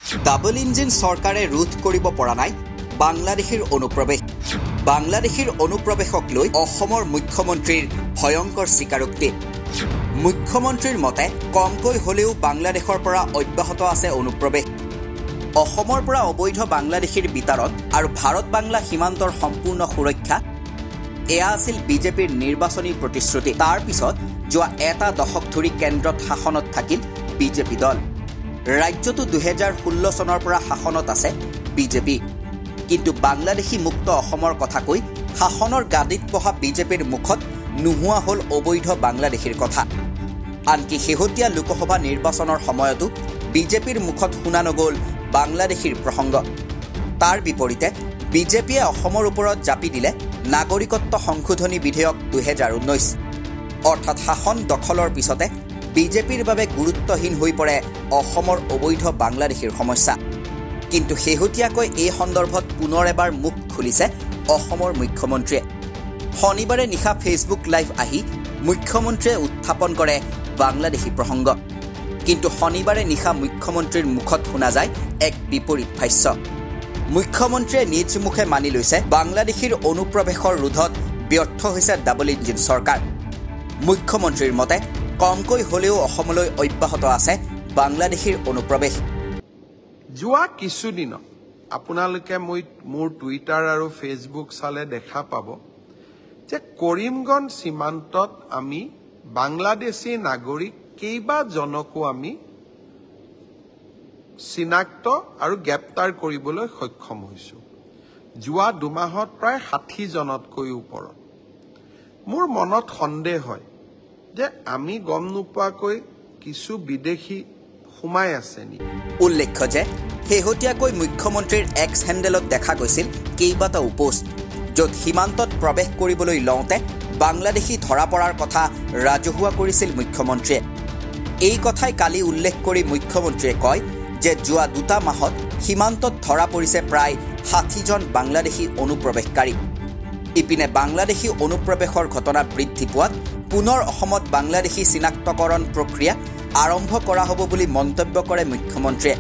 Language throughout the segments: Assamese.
ডাবল ইঞ্জিন চৰকাৰে ৰোধ কৰিব পৰা নাই বাংলাদেশীৰ অনুপ্ৰৱেশ। বাংলাদেশীৰ অনুপ্ৰৱেশক লৈ অসমৰ মুখ্যমন্ত্ৰীৰ ভয়ংকৰ স্বীকাৰোক্তি। মুখ্যমন্ত্ৰীৰ মতে কমকৈ হলেও বাংলাদেশৰ পৰা অব্যাহত আছে অনুপ্ৰৱেশ। অসমৰ পৰা অবৈধ বাংলাদেশীৰ বিতৰণ আৰু ভাৰত বাংলা সীমান্তৰ সম্পূৰ্ণ সুৰক্ষা এয়া আছিল বিজেপিৰ নিৰ্বাচনী প্ৰতিশ্ৰুতি। তাৰ পিছত যোৱা এটা দশক ধৰি কেন্দ্ৰত শাসনত থাকিল বিজেপি দল। ৰাজ্যটো 2016 চনৰ পৰা শাসনত আছে বিজেপি। কিন্তু বাংলাদেশী মুক্ত অসমৰ কথা কৈ শাসনৰ গাদীত বহা বিজেপিৰ মুখত নোহোৱা হ'ল অবৈধ বাংলাদেশীৰ কথা। আনকি শেহতীয়া লোকসভা নিৰ্বাচনৰ সময়তো বিজেপিৰ মুখত শুনা নগ'ল বাংলাদেশীৰ প্ৰসংগ। তাৰ বিপৰীতে বিজেপিয়ে অসমৰ ওপৰত জাপি দিলে নাগৰিকত্ব সংশোধনী বিধেয়ক 2019। অৰ্থাৎ শাসন দখলৰ পিছতে বিজেপিৰ বাবে গুৰুত্বহীন হৈ পৰে অসমৰ অবৈধ বাংলাদেশীৰ সমস্যা। কিন্তু শেহতীয়াকৈ এই সন্দৰ্ভত পুনৰ এবাৰ মুখ খুলিছে অসমৰ মুখ্যমন্ত্ৰীয়ে। শনিবাৰে নিশা ফেচবুক লাইভ আহি মুখ্যমন্ত্ৰীয়ে উত্থাপন কৰে বাংলাদেশী প্ৰসংগ। কিন্তু শনিবাৰে নিশা মুখ্যমন্ত্ৰীৰ মুখত শুনা যায় এক বিপৰীত ভাষ্য। মুখ্যমন্ত্ৰীয়ে নিজ মুখে মানি লৈছে বাংলাদেশীৰ অনুপ্ৰৱেশৰ ৰোধত ব্যৰ্থ হৈছে ডাবল ইঞ্জিন চৰকাৰ। মুখ্যমন্ত্ৰীৰ মতে কমকৈ হলেও অসমলৈ অব্যাহত আছে বাংলাদেশীৰ অনুপ্ৰৱেশ। যোৱা কিছুদিনত আপোনালোকে মোৰ টুইটাৰ আৰু ফেচবুক চালে দেখা পাব যে কৰিমগঞ্জ সীমান্তত আমি বাংলাদেশী নাগৰিক কেইবাজনকো আমি চিনাক্ত আৰু গ্ৰেপ্তাৰ কৰিবলৈ সক্ষম হৈছো। যোৱা দুমাহত প্ৰায় 60 জনতকৈ ওপৰত। মোৰ মনত সন্দেহ হয় যে আমি গম নোপোৱাকৈ কিছু বিদেশী সোমাই আছে নেকি। উল্লেখ্য যে শেহতীয়াকৈ মুখ্যমন্ত্ৰীৰ এক্স হেণ্ডেলত দেখা গৈছিল কেইবাটাও পোষ্ট, য'ত সীমান্তত প্ৰৱেশ কৰিবলৈ লওঁতে বাংলাদেশী ধৰা পৰাৰ কথা ৰাজহুৱা কৰিছিল মুখ্যমন্ত্ৰীয়ে। এই কথাই কালি উল্লেখ কৰি মুখ্যমন্ত্ৰীয়ে কয় যে যোৱা 2 মাহত সীমান্তত ধৰা পৰিছে প্ৰায় 60জন বাংলাদেশী অনুপ্ৰৱেশকাৰী। ইপিনে বাংলাদেশী অনুপ্ৰৱেশৰ ঘটনা বৃদ্ধি পোৱাত পুনৰ অসমত বাংলাদেশী চিনাক্তকৰণ প্ৰক্ৰিয়া আৰম্ভ কৰা হ'ব বুলি মন্তব্য কৰে মুখ্যমন্ত্ৰীয়ে।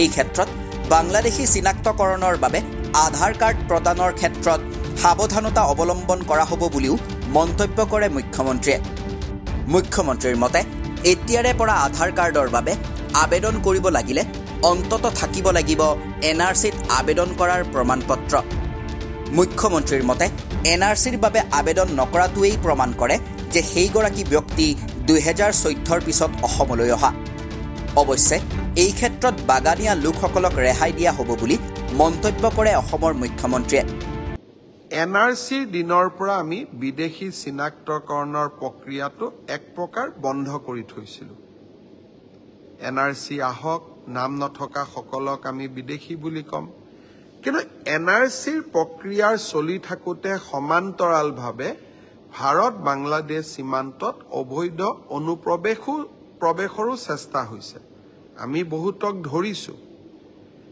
এই ক্ষেত্ৰত বাংলাদেশী চিনাক্তকৰণৰ বাবে আধাৰ কাৰ্ড প্ৰদানৰ ক্ষেত্ৰত সাৱধানতা অৱলম্বন কৰা হ'ব বুলিও মন্তব্য কৰে মুখ্যমন্ত্ৰীয়ে। মুখ্যমন্ত্ৰীৰ মতে এতিয়াৰে পৰা আধাৰ কাৰ্ডৰ বাবে আবেদন কৰিব লাগিলে অন্তত থাকিব লাগিব NRCত আবেদন কৰাৰ প্ৰমাণপত্ৰ। মুখ্যমন্ত্ৰীৰ মতে NRCৰ বাবে আবেদন নকৰাটোৱেই প্ৰমাণ কৰে যে সেইগৰাকী ব্যক্তি 2014 পিছত অসমলৈ অহা। অৱশ্যে এই ক্ষেত্ৰত বাগানীয়া লোকসকলক ৰেহাই দিয়া হ'ব বুলি মন্তব্য কৰে অসমৰ মুখ্যমন্ত্ৰীয়ে। NRCৰ দিনৰ পৰা আমি বিদেশী চিনাক্তকৰণৰ প্ৰক্ৰিয়াটো এক প্ৰকাৰ বন্ধ কৰি থৈছিলোঁ। NRC আহক, নাম নথকা সকলক আমি বিদেশী বুলি ক'ম। কিন্তু NRCৰ প্ৰক্ৰিয়াৰ চলি থাকোঁতে সমান্তৰালভাৱে ভাৰত বাংলাদেশ সীমান্তত অবৈধ অনুপ্ৰৱেশৰো চেষ্টা হৈছে। আমি বহুতক ধৰিছোঁ,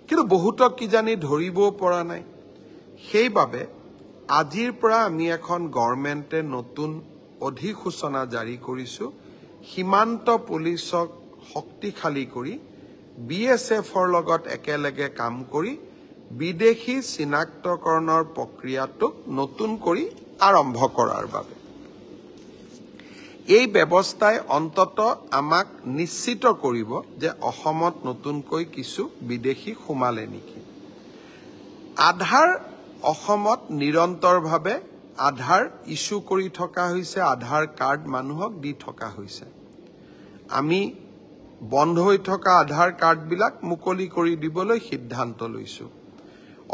কিন্তু বহুতক কিজানি ধৰিবও পৰা নাই। সেইবাবে আজিৰ পৰা আমি এখন গভৰ্ণমেণ্টে নতুন অধিসূচনা জাৰি কৰিছোঁ। সীমান্ত পুলিচক শক্তিশালী কৰি BSFৰ লগত একেলগে কাম কৰি বিদেশী চিনাক্তকৰণৰ প্ৰক্ৰিয়াটোক নতুন কৰি আৰম্ভ কৰাৰ বাবে। এই ব্যৱস্থাই অন্তত আমাক নিশ্চিত কৰিব যে অসমত নতুনকৈ কিছু বিদেশী সোমালে নেকি। আধাৰ অসমত নিৰন্তৰভাৱে আধাৰ ইস্যু কৰি থকা হৈছে, আধাৰ কাৰ্ড মানুহক দি থকা হৈছে। আমি বন্ধ হৈ থকা আধাৰ কাৰ্ডবিলাক মুকলি কৰি দিবলৈ সিদ্ধান্ত লৈছোঁ।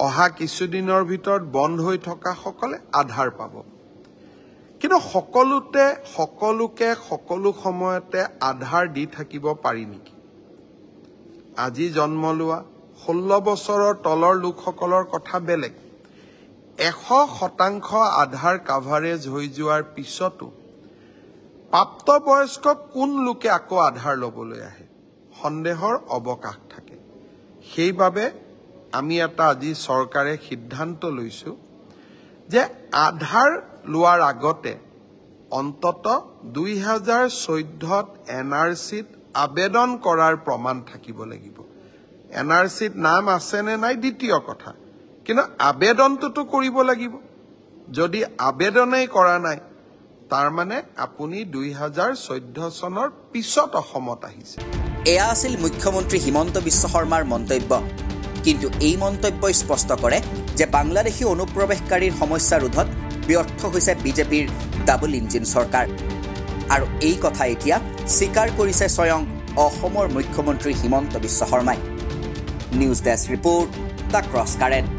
অহা কিছুদিনৰ ভিতৰত বন্ধ হৈ থকা সকলে আধাৰ পাব। কিন্তু সকলোকে সকলো সময়তে আধাৰ দি থাকিব পাৰি নেকি? আজি জন্ম লোৱা 16 বছৰৰ তলৰ লোকসকলৰ কথা বেলেগ। 100% আধাৰ কাভাৰেজ হৈ যোৱাৰ পিছতো প্ৰাপ্তবয়স্ক কোন লোকে আকৌ আধাৰ ল'বলৈ আহে? সন্দেহৰ অৱকাশ থাকে। সেইবাবে আমি আজি চৰকাৰে সিদ্ধান্ত লৈছোঁ যে আধাৰ লোৱাৰ আগতে অন্তত 2014ত NRCত আবেদন কৰাৰ প্ৰমাণ থাকিব লাগিব। NRCত নাম আছে নে নাই দ্বিতীয় কথা, কিন্তু আবেদনটোতো কৰিব লাগিব। যদি আবেদনেই কৰা নাই, তাৰ মানে আপুনি 2014 চনৰ পিছত অসমত আহিছে। এয়া আছিল মুখ্যমন্ত্ৰী হিমন্ত বিশ্ব শৰ্মাৰ মন্তব্য। কিন্তু এই মন্তব্যই স্পষ্ট কৰে যে বাংলাদেশী অনুপ্ৰৱেশকাৰীৰ সমস্যা ৰোধত ব্যৰ্থ হৈছে বিজেপিৰ ডাবল ইঞ্জিন চৰকাৰ। আৰু এই কথা এতিয়া স্বীকাৰ কৰিছে স্বয়ং অসমৰ মুখ্যমন্ত্ৰী হিমন্ত বিশ্ব শৰ্মাই। News desk report, the cross current.